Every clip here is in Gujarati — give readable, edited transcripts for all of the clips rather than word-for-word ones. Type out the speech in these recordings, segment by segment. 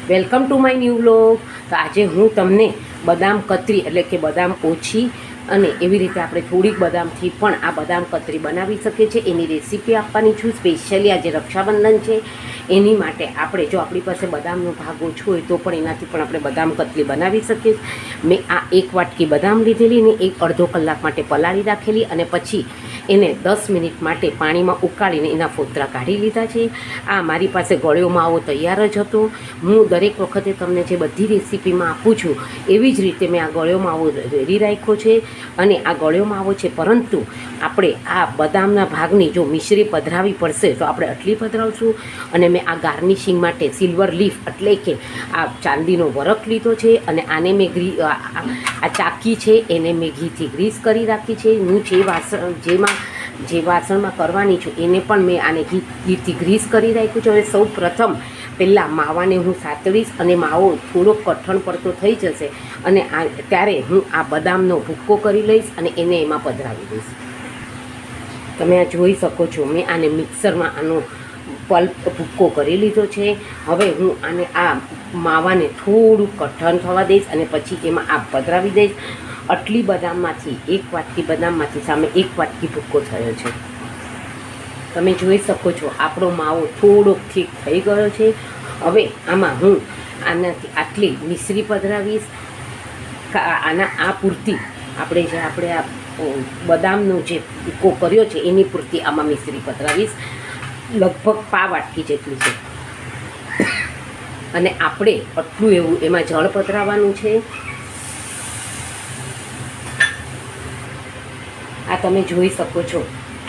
Welcome to my new vlog. તો આજે હું તમને બદામ કતરી એટલે કે બદામ ઓછી અને એવી રીતે આપણે થોડીક બદામથી પણ આ બદામ કતરી બનાવી શકીએ છીએ એની રેસીપી આપવાની છું. સ્પેશિયલી આજે રક્ષાબંધન છે એની માટે આપણે જો આપણી પાસે બદામનો ભાગ ઓછો હોય તો પણ એનાથી પણ આપણે બદામ કતરી બનાવી શકીએ. મેં આ એક વાટકી બદામ લીધેલી ને એક અડધો કલાક માટે પલાળી રાખેલી અને પછી એને 10 મિનિટ માટે પાણીમાં ઉકાળીને એના ફોતરા કાઢી લીધા છે. આ મારી પાસે ગળ્યો માવો તૈયાર જ હતો. હું દરેક વખતે તમને જે બધી રેસીપીમાં આપું છું એવી જ રીતે મેં આ ગળ્યો માવો રેડી રાખ્યો છે અને આ ગળ્યો માવો છે, પરંતુ આપણે આ બદામના ભાગની જો મિશ્રી પધરાવી પડશે તો આપણે આટલી પધરાવશું. અને મેં આ ગાર્નિશિંગ માટે સિલ્વર લીફ એટલે કે આ ચાંદીનો વરખ લીધો છે અને આને મેં આ ચાકી છે એને મેં ઘીથી ગ્રીસ કરી રાખી છે. હું જે વાસણમાં કરવાની છું એને પણ મેં આને ઘીથી ગ્રીસ કરી રાખ્યું છે. હવે સૌ પ્રથમ પહેલાં માવાને હું સાતળીશ અને માવો થોડો કઠણ પડતો થઈ જશે અને ત્યારે હું આ બદામનો ભૂક્કો કરી લઈશ અને એને એમાં પધરાવી દઈશ. તમે આ જોઈ શકો છો, મેં આને મિક્સરમાં આનો પલ્પ ભૂક્કો કરી લીધો છે. હવે હું આને આ માવાને થોડું કઠણ થવા દઈશ અને પછી એમાં આ પધરાવી દઈશ. આટલી બદામમાંથી એક વાટકી બદામમાંથી સામે એક વાટકી ભૂક્કો થયો છે. તમે જોઈ શકો છો આપણો માવો થોડોક ઠીક થઈ ગયો છે. હવે આમાં હું આનાથી આટલી મિશ્રી પધરાવીશ. આ પૂરતી આપણે આ બદામનો જે ભૂક્કો કર્યો છે એની પૂરતી આમાં મિશ્રી પધરાવીશ. લગભગ પા વાટકી જેટલી છે અને આપણે આટલું એવું એમાં જળ પધરાવવાનું છે. આ તમે જોઈ શકો છો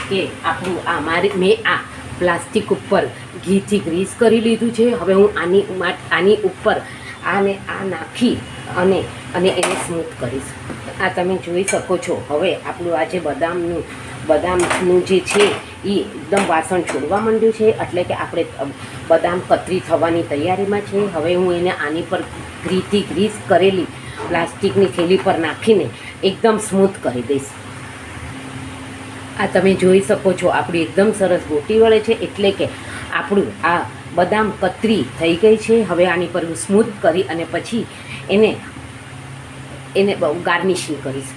કે આપણું મેં આ પ્લાસ્ટિક ઉપર ઘીથી ગ્રીસ કરી લીધું છે. હવે હું આની ઉપર આ નાખી અને એને સ્મૂથ કરીશ. આ તમે જોઈ શકો છો. હવે આપણું આ જે બદામનું જે છે એ એકદમ વાસણ છોડવા માંડ્યું છે, એટલે કે આપણે બદામ કતરી થવાની તૈયારીમાં છે. હવે હું એને આની પર ઘીથી ગ્રીસ કરેલી પ્લાસ્ટિકની થેલી પર નાખીને એકદમ સ્મૂથ કરી દઈશ. આ તમે જોઈ શકો છો આપણી એકદમ સરસ ગોટી વળે છે, એટલે કે આપણું આ બદામ કતરી થઈ ગઈ છે. હવે આની પર હું સ્મૂથ કરી અને પછી એને ગાર્નિશિંગ કરીશ.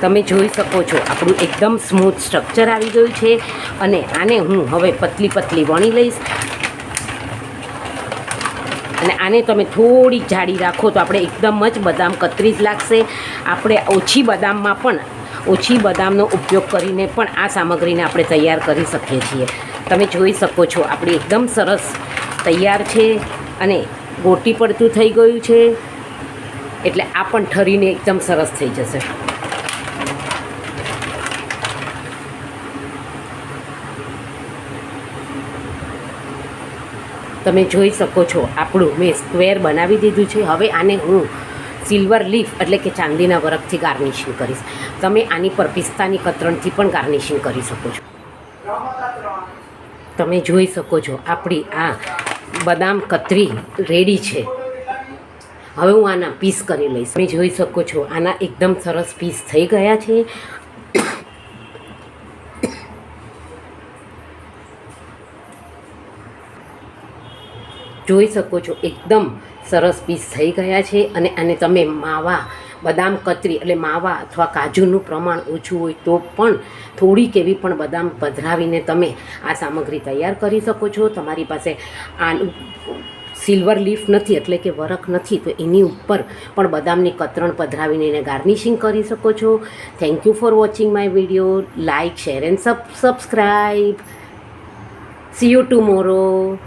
તમે જોઈ શકો છો આપણું એકદમ સ્મૂથ સ્ટ્રક્ચર આવી ગયું છે અને આને હું હવે પતલી વણી લઈશ. અને આને તમે થોડી જાડી રાખો તો આપણે એકદમ જ બદામ કતરી જ લાગશે. આપણે ઓછી બદામનો ઉપયોગ કરીને પણ આ સામગ્રીને આપણે તૈયાર કરી શકીએ છીએ. તમે જોઈ શકો છો આપણી એકદમ સરસ તૈયાર છે અને ગોટી પડતું થઈ ગયું છે, એટલે આ પણ ઠરીને એકદમ સરસ થઈ જશે. તમે જોઈ શકો છો આપણું મેં સ્ક્વેર બનાવી દીધું છે. હવે આને હું સિલ્વર લીફ એટલે કે ચાંદીના વરખથી ગાર્નિશિંગ કરીશ. તમે આની પર પિસ્તાની કતરણથી પણ ગાર્નિશિંગ કરી શકો છો. તમે જોઈ શકો છો આપણી આ બદામ કતરી રેડી છે. હવે હું આના પીસ કરી લઈશ. તમે જોઈ શકો છો આના એકદમ સરસ પીસ થઈ ગયા છે. જોઈ શકો છો એકદમ સરસ પીસ થઈ ગયા છે અને આને તમે બદામ કતરી એટલે માવા અથવા કાજુનું પ્રમાણ ઓછું હોય તો પણ થોડીક એવી પણ બદામ પધરાવીને તમે આ સામગ્રી તૈયાર કરી શકો છો. તમારી પાસે આનું સિલ્વર લીફ નથી એટલે કે વરખ નથી તો એની ઉપર પણ બદામની કતરણ પધરાવીને એને ગાર્નિશિંગ કરી શકો છો. Thank you for watching my video. Like, share and subscribe. C you tomorrow.